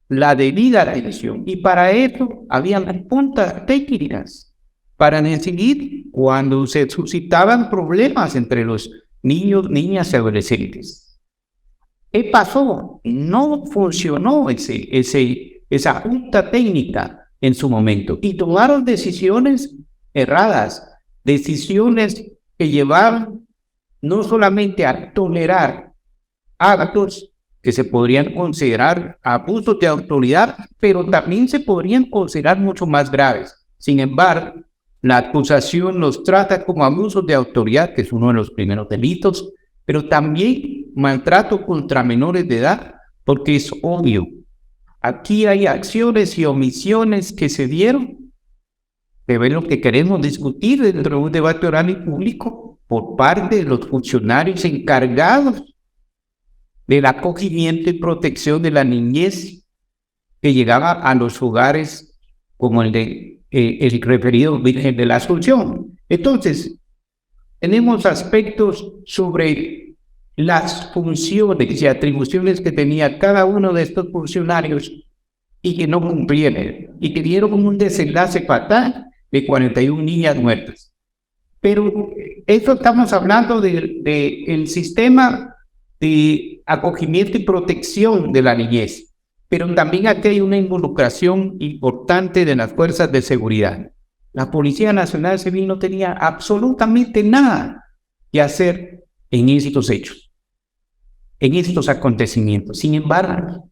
la debida atención y para eso había puntas técnicas para decidir cuando se suscitaban problemas entre los niños, niñas y adolescentes. ¿Qué pasó? No funcionó esa junta técnica en su momento y tomaron decisiones erradas, decisiones que llevaron no solamente a tolerar actos que se podrían considerar abusos de autoridad, pero también se podrían considerar mucho más graves. Sin embargo, la acusación los trata como abusos de autoridad, que es uno de los primeros delitos, pero también maltrato contra menores de edad, porque es obvio. Aquí hay acciones y omisiones que se dieron, que es lo que queremos discutir dentro de un debate oral y público por parte de los funcionarios encargados del acogimiento y protección de la niñez que llegaba a los hogares como el referido Virgen de la Asunción. Entonces, tenemos aspectos sobre las funciones y atribuciones que tenía cada uno de estos funcionarios y que no cumplieron y que dieron un desenlace fatal de 41 niñas muertas. Pero esto estamos hablando del sistema de acogimiento y protección de la niñez, pero también aquí hay una involucración importante de las fuerzas de seguridad. La Policía Nacional Civil no tenía absolutamente nada que hacer en estos hechos, en estos acontecimientos. Sin embargo,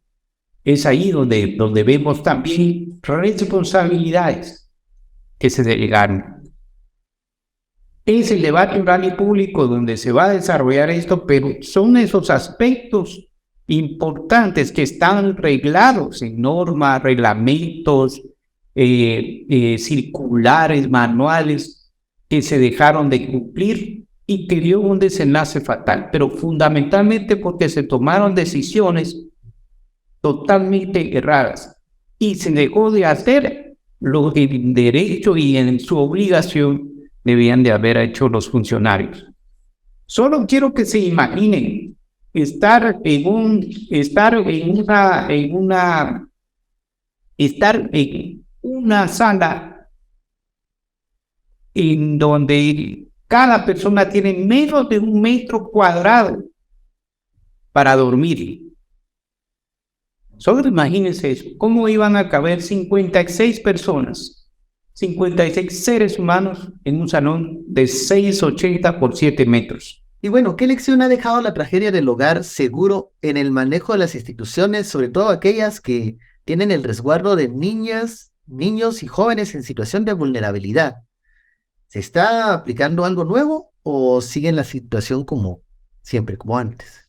es ahí donde vemos también responsabilidades que se delegaron. Es el debate oral y público donde se va a desarrollar esto, pero son esos aspectos importantes que están reglados en normas, reglamentos, circulares, manuales, que se dejaron de cumplir y que dio un desenlace fatal, pero fundamentalmente porque se tomaron decisiones totalmente erradas y se dejó de hacer lo que en derecho y en su obligación debían de haber hecho los funcionarios. Solo quiero que se imaginen estar en una sala en donde cada persona tiene menos de 1 metro cuadrado para dormir. Solo imagínense eso, cómo iban a caber 56 personas, 56 seres humanos en un salón de 6,80 por 7 metros. Y bueno, ¿qué lección ha dejado la tragedia del hogar seguro en el manejo de las instituciones, sobre todo aquellas que tienen el resguardo de niñas, niños y jóvenes en situación de vulnerabilidad? ¿Se está aplicando algo nuevo o sigue en la situación como siempre, como antes?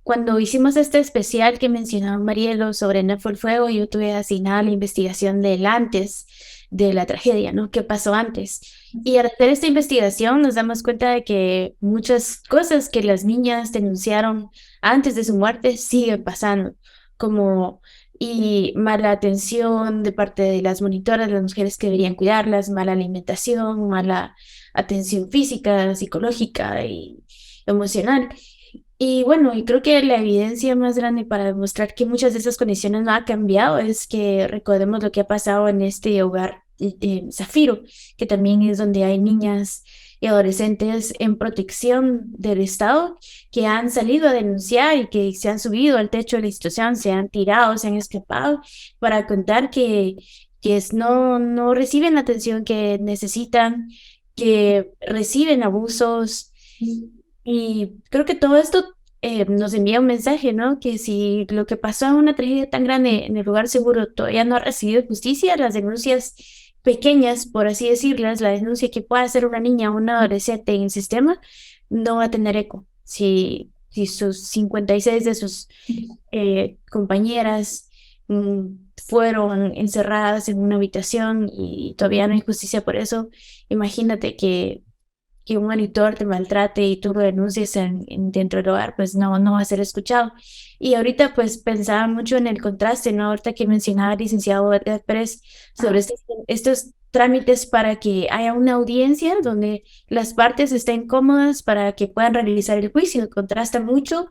Cuando hicimos este especial que mencionaba Marielo sobre No Fue el Fuego, yo tuve asignada la investigación del antes de la tragedia, ¿no? ¿Qué pasó antes? Y al hacer esta investigación nos damos cuenta de que muchas cosas que las niñas denunciaron antes de su muerte siguen pasando. y mala atención de parte de las monitoras, las mujeres que deberían cuidarlas, mala alimentación, mala atención física, psicológica y emocional. Y bueno, y creo que la evidencia más grande para demostrar que muchas de esas condiciones no han cambiado es que recordemos lo que ha pasado en este hogar Zafiro, que también es donde hay niñas y adolescentes en protección del Estado que han salido a denunciar y que se han subido al techo de la institución, se han tirado, se han escapado para contar que no reciben la atención que necesitan, que reciben abusos. Y creo que todo esto nos envía un mensaje, ¿no? Que si lo que pasó en una tragedia tan grande en el lugar seguro todavía no ha recibido justicia, las denuncias pequeñas, por así decirlas, la denuncia que pueda hacer una niña o un adolescente en el sistema, no va a tener eco. Si sus 56 de sus compañeras fueron encerradas en una habitación y todavía no hay justicia por eso, imagínate que un monitor te maltrate y tú lo denuncies dentro del hogar, pues no va a ser escuchado. Y ahorita pues pensaba mucho en el contraste, ¿no? Ahorita que mencionaba el licenciado Edgar Pérez sobre estos trámites para que haya una audiencia donde las partes estén cómodas para que puedan realizar el juicio. Contrasta mucho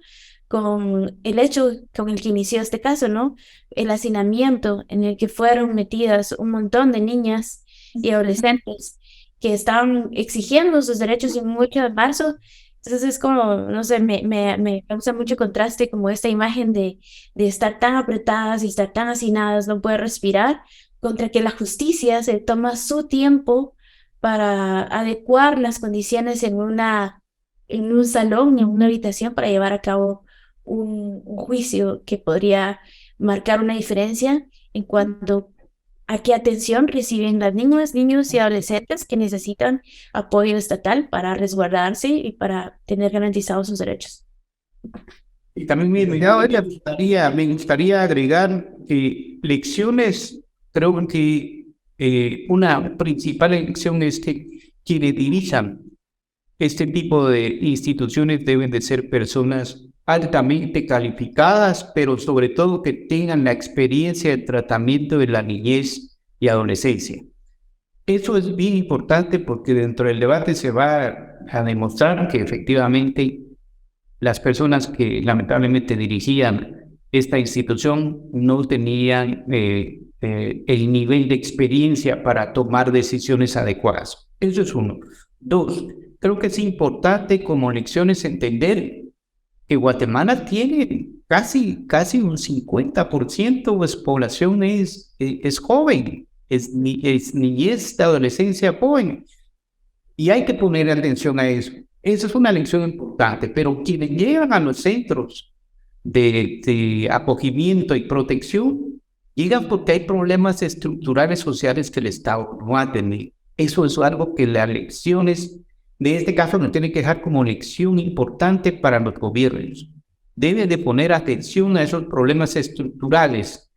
con el hecho con el que inició este caso, ¿no? El hacinamiento en el que fueron metidas un montón de niñas y adolescentes que estaban exigiendo sus derechos en mucho de marzo. Entonces es como, no sé, me causa mucho contraste como esta imagen de estar tan apretadas y estar tan hacinadas, no poder respirar, contra que la justicia se toma su tiempo para adecuar las condiciones en un salón, en una habitación, para llevar a cabo un juicio que podría marcar una diferencia en cuanto a qué atención reciben las niñas, niños y adolescentes que necesitan apoyo estatal para resguardarse y para tener garantizados sus derechos. Y también me gustaría agregar lecciones. Creo que una principal lección es que quienes dirijan este tipo de instituciones deben de ser personas altamente calificadas, pero sobre todo que tengan la experiencia de tratamiento de la niñez y adolescencia. Eso es bien importante porque dentro del debate se va a demostrar que efectivamente las personas que lamentablemente dirigían esta institución no tenían el nivel de experiencia para tomar decisiones adecuadas. Eso es uno. Dos, creo que es importante como lecciones entender que Guatemala tiene casi un 50% de población es joven, es niñez de adolescencia joven. Y hay que poner atención a eso. Esa es una lección importante, pero quienes llegan a los centros de acogimiento y protección, llegan porque hay problemas estructurales sociales que el Estado no ha tenido. Eso es algo que las lecciones de este caso nos tienen que dejar como lección importante para los gobiernos. Deben de poner atención a esos problemas estructurales.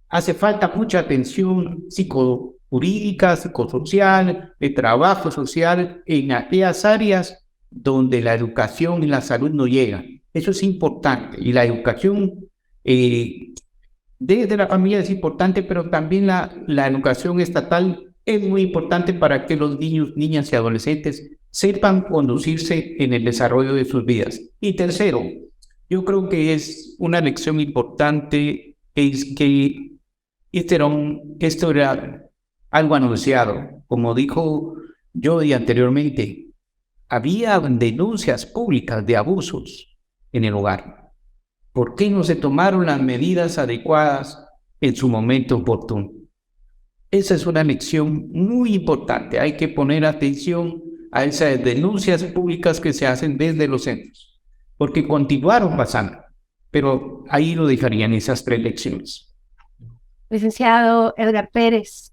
Hace falta mucha atención psicojurídica, psicosocial, de trabajo social, en aquellas áreas donde la educación y la salud no llegan. Eso es importante. Y la educación desde la familia es importante, pero también la educación estatal es muy importante para que los niños, niñas y adolescentes sepan conducirse en el desarrollo de sus vidas. Y tercero, yo creo que es una lección importante, es que esto era algo anunciado. Como dijo Jody anteriormente, había denuncias públicas de abusos en el hogar. ¿Por qué no se tomaron las medidas adecuadas en su momento oportuno? Esa es una lección muy importante. Hay que poner atención a esas denuncias públicas que se hacen desde los centros, porque continuaron pasando, pero ahí lo dejarían esas 3 lecciones. Licenciado Edgar Pérez,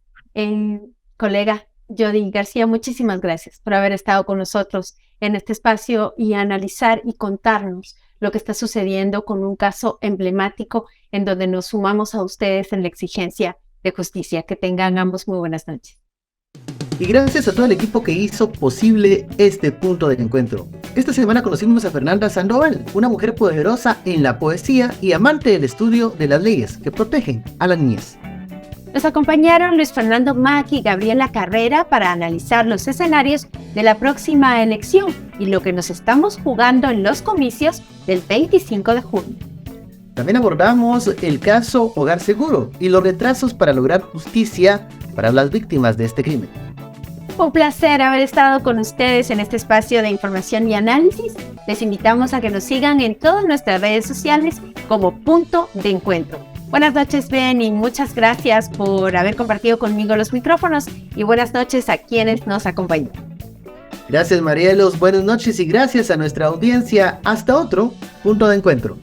colega Jody García, muchísimas gracias por haber estado con nosotros en este espacio y analizar y contarnos lo que está sucediendo con un caso emblemático en donde nos sumamos a ustedes en la exigencia de justicia. Que tengan ambos muy buenas noches. Y gracias a todo el equipo que hizo posible este punto de encuentro. Esta semana conocimos a Fernanda Sandoval, una mujer poderosa en la poesía y amante del estudio de las leyes que protegen a la niñez. Nos acompañaron Luis Fernando Mac y Gabriela Carrera para analizar los escenarios de la próxima elección y lo que nos estamos jugando en los comicios del 25 de junio. También abordamos el caso Hogar Seguro y los retrasos para lograr justicia para las víctimas de este crimen. Un placer haber estado con ustedes en este espacio de información y análisis. Les invitamos a que nos sigan en todas nuestras redes sociales como Punto de Encuentro. Buenas noches, Ben, y muchas gracias por haber compartido conmigo los micrófonos, y buenas noches a quienes nos acompañan. Gracias, Marielos, buenas noches y gracias a nuestra audiencia. Hasta otro Punto de Encuentro.